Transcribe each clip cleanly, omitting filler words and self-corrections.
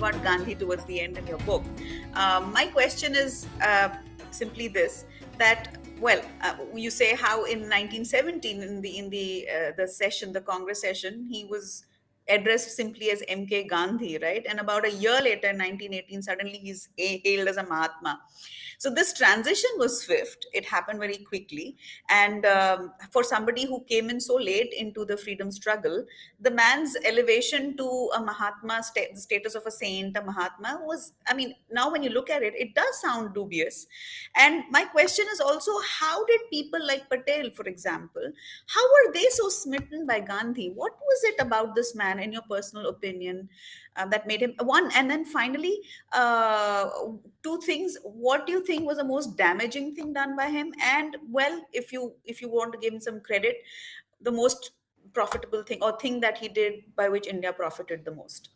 about Gandhi towards the end in your book. My question is simply this: that you say how in 1917 in the session, the Congress session, he was addressed simply as MK Gandhi, right? And about a year later, in 1918, suddenly he's hailed as a Mahatma. So this transition was swift. It happened very quickly. And for somebody who came in so late into the freedom struggle, the man's elevation to a Mahatma, the status of a saint, a Mahatma, was, I mean, now when you look at it, it does sound dubious. And my question is also, how did people like Patel, for example, how were they so smitten by Gandhi? What was it about this man, in your personal opinion, that made him one? And then finally, two things. What do you think was the most damaging thing done by him? And well, if you want to give him some credit, the most profitable thing or thing that he did by which India profited the most?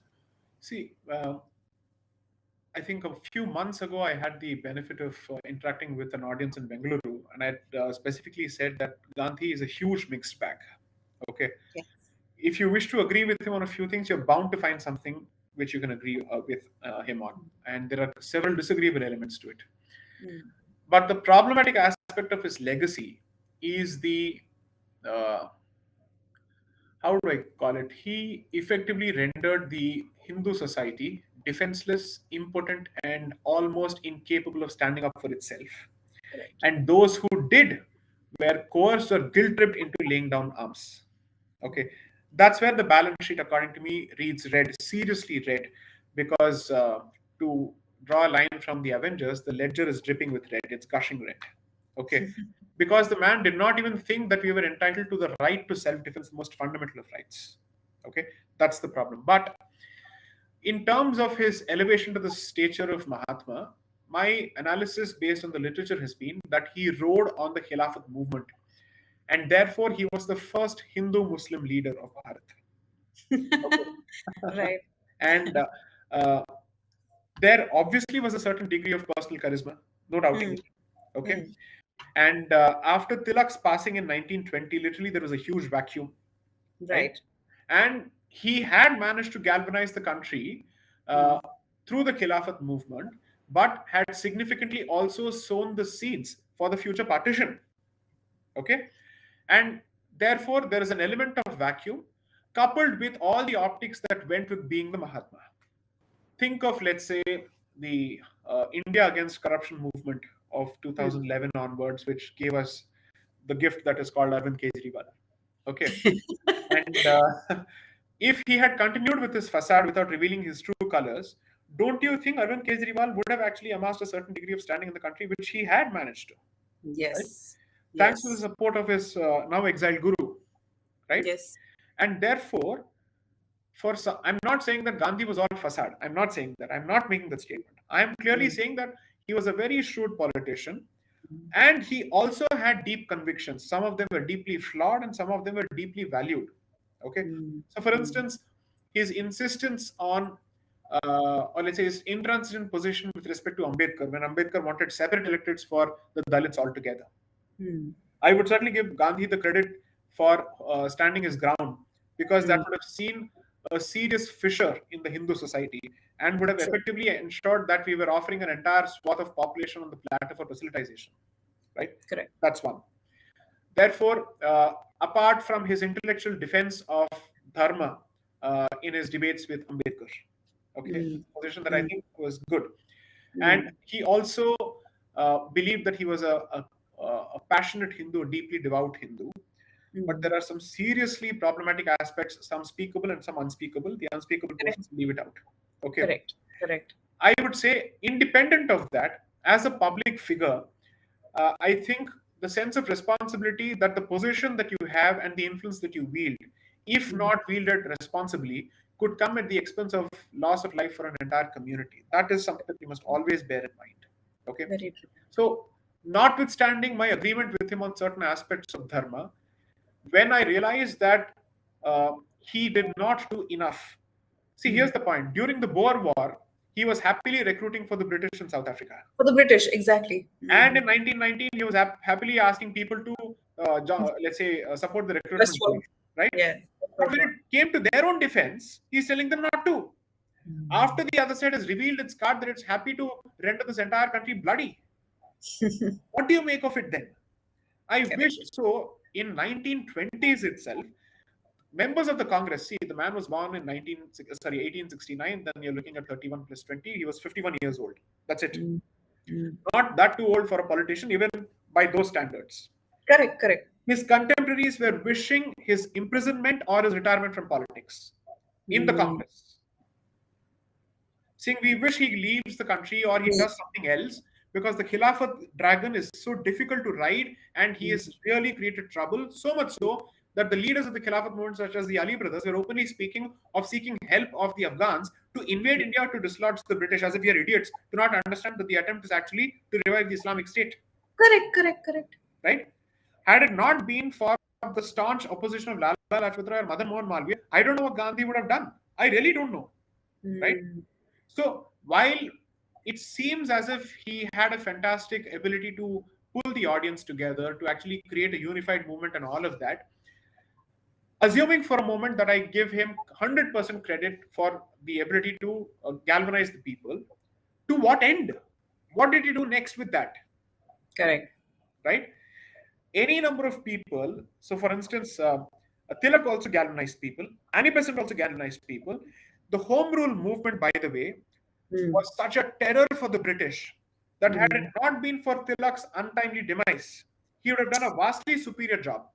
See, I think a few months ago, I had the benefit of interacting with an audience in Bengaluru, and I specifically said that Gandhi is a huge mixed bag. Okay. Yes. If you wish to agree with him on a few things, you're bound to find something which you can agree with him on. And there are several disagreeable elements to it. But the problematic aspect of his legacy is the, how do I call it? He effectively rendered the Hindu society defenseless, impotent, and almost incapable of standing up for itself. Correct. And those who did were coerced or guilt-tripped into laying down arms. Okay, that's where the balance sheet, according to me, reads red, seriously red, because to draw a line from the Avengers, the ledger is dripping with red, it's gushing red. Okay, because the man did not even think that we were entitled to the right to self-defense, the most fundamental of rights. Okay, that's the problem. But in terms of his elevation to the stature of Mahatma, my analysis based on the literature has been that he rode on the Khilafat movement, and therefore he was the first Hindu-Muslim leader of Bharat. Okay. Right. And there obviously was a certain degree of personal charisma, no doubting it. Okay. And after Tilak's passing in 1920, literally there was a huge vacuum. Right. And he had managed to galvanize the country through the Khilafat movement, but had significantly also sown the seeds for the future partition. Okay. And therefore, there is an element of vacuum coupled with all the optics that went with being the Mahatma. Think of, let's say, the India Against Corruption movement of 2011 onwards, which gave us the gift that is called Arvind Kejriwal. Okay. And if he had continued with his facade without revealing his true colors, don't you think Arvind Kejriwal would have actually amassed a certain degree of standing in the country, which he had managed to? Yes. Right? Thanks to the support of his now exiled guru, right? Yes. And therefore, I'm not saying that Gandhi was all facade. I'm not saying that. I'm not making that statement. I'm clearly saying that he was a very shrewd politician, and he also had deep convictions. Some of them were deeply flawed, and some of them were deeply valued. Okay. So, for instance, his insistence on, or let's say his intransigent position with respect to Ambedkar, when Ambedkar wanted separate electorates for the Dalits altogether. I would certainly give Gandhi the credit for standing his ground, because that would have seen a serious fissure in the Hindu society and would have effectively ensured that we were offering an entire swath of population on the platter for facilitization. Right? Correct. That's one. Therefore, apart from his intellectual defense of dharma in his debates with Ambedkar, okay, position that I think was good. And he also believed that he was a passionate Hindu, a deeply devout Hindu. But there are some seriously problematic aspects, some speakable and some unspeakable. The unspeakable portions, leave it out. Okay. Correct. I would say, independent of that, as a public figure, I think the sense of responsibility that the position that you have and the influence that you wield, if not wielded responsibly, could come at the expense of loss of life for an entire community. That is something that you must always bear in mind. Okay. Very true. So, notwithstanding my agreement with him on certain aspects of dharma, when I realized that he did not do enough. See, here's the point. During the Boer War, he was happily recruiting for the British in South Africa. For the British, exactly. And in 1919, he was happily asking people to, let's say, support the recruitment. Right? Yeah. But when it came to their own defense, he's telling them not to. after the other side has revealed its card that it's happy to render this entire country bloody. What do you make of it then? I wish Correct. so. In 1920s itself, members of the Congress, see, the man was born in 1869, then you're looking at 31 plus 20, he was 51 years old. That's it. Mm. Mm. Not that too old for a politician, even by those standards. Correct. Correct. His contemporaries were wishing his imprisonment or his retirement from politics in the Congress, saying we wish he leaves the country or he does something else, because the Khilafat dragon is so difficult to ride and he has really created trouble, so much so that the leaders of the Khilafat movement, such as the Ali brothers, were openly speaking of seeking help of the Afghans to invade India to dislodge the British, as if we are idiots to not understand that the attempt is actually to revive the Islamic State. Correct. Correct. Correct. Right? Had it not been for the staunch opposition of Lala Lajpat Rai or Madan Mohan Malviya, I don't know what Gandhi would have done. I really don't know. Right? So while it seems as if he had a fantastic ability to pull the audience together, to actually create a unified movement and all of that, assuming for a moment that I give him 100% credit for the ability to galvanize the people, to what end? What did he do next with that? Correct. Right? Any number of people, so for instance, Tilak also galvanized people, Annie Besant also galvanized people. The Home Rule movement, by the way, was such a terror for the British that had it not been for Tilak's untimely demise, he would have done a vastly superior job.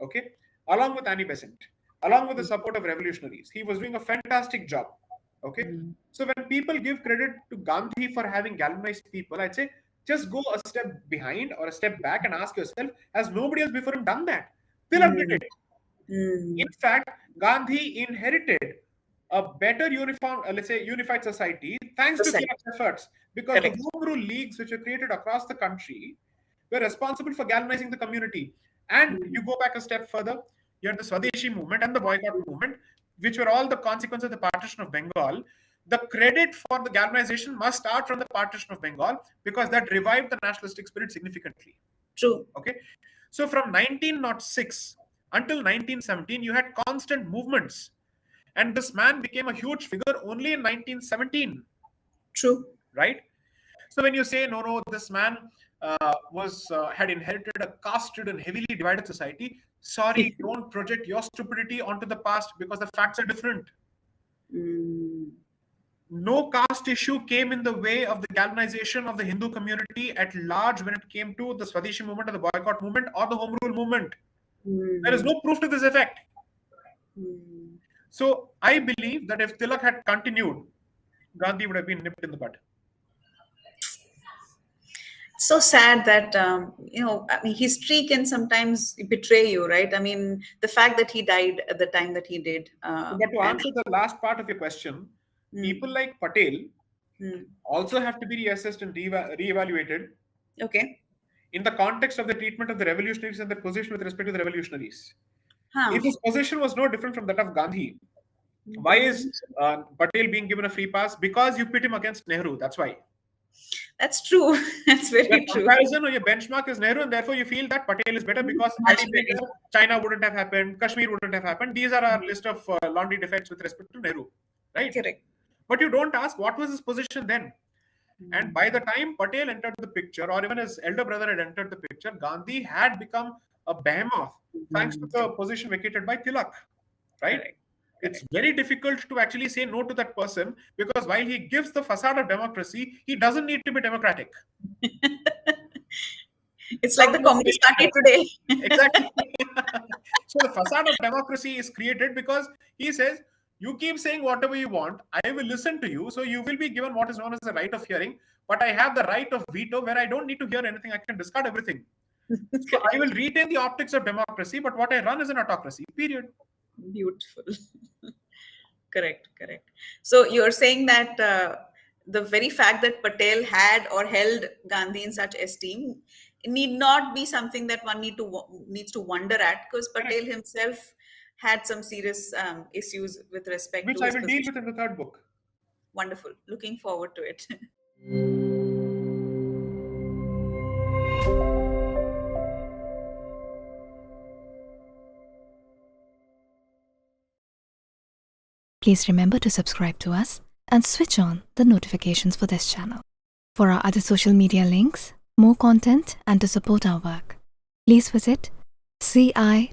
Okay, along with Annie Besant, along with the support of revolutionaries, he was doing a fantastic job. Okay, so when people give credit to Gandhi for having galvanized people, I'd say just go a step behind or a step back and ask yourself, has nobody else before him done that? Tilak did it. In fact, Gandhi inherited a better unified society thanks to Tilak's efforts, because the home rule leagues which were created across the country were responsible for galvanizing the community. And you go back a step further, you had the Swadeshi movement and the boycott movement, which were all the consequence of the partition of Bengal. The credit for the galvanization must start from the partition of Bengal, because that revived the nationalistic spirit significantly. True. Okay, so from 1906 until 1917, you had constant movements, and this man became a huge figure only in 1917. True. Right? So when you say no, this man had inherited a caste-ridden, heavily divided society, sorry, don't project your stupidity onto the past, because the facts are different. No caste issue came in the way of the galvanization of the Hindu community at large when it came to the Swadeshi movement or the boycott movement or the home rule movement. There is no proof to this effect. So I believe that if Tilak had continued, Gandhi would have been nipped in the bud. So sad that I mean, history can sometimes betray you, right? I mean, the fact that he died at the time that he did. But to answer the last part of your question, people like Patel also have to be reassessed and reevaluated. Okay. In the context of the treatment of the revolutionaries and their position with respect to the revolutionaries. If his position was no different from that of Gandhi, why is Patel being given a free pass? Because you pit him against Nehru. That's why. That's true. That's very Your true. comparison or your benchmark is Nehru, and therefore you feel that Patel is better because China wouldn't have happened, Kashmir wouldn't have happened. These are our list of laundry defects with respect to Nehru, right? Correct. But you don't ask what was his position then. And by the time Patel entered the picture, or even his elder brother had entered the picture, Gandhi had become a behemoth thanks to the position vacated by Tilak, right? Correct. It's very difficult to actually say no to that person, because while he gives the facade of democracy, he doesn't need to be democratic. It's like the Communist Party today. Exactly. So the facade of democracy is created because he says, you keep saying whatever you want, I will listen to you, so you will be given what is known as the right of hearing, but I have the right of veto where I don't need to hear anything, I can discard everything. So I will retain the optics of democracy, but what I run is an autocracy, period. Beautiful. Correct. So you're saying that the very fact that Patel had or held Gandhi in such esteem need not be something that one needs to wonder at, because Patel himself had some serious issues with respect which to I will deal with in the third book. Wonderful. Looking forward to it. Please remember to subscribe to us and switch on the notifications for this channel. For our other social media links, more content, and to support our work, please visit citti.net.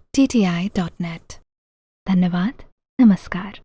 Dhanyavad. Namaskar.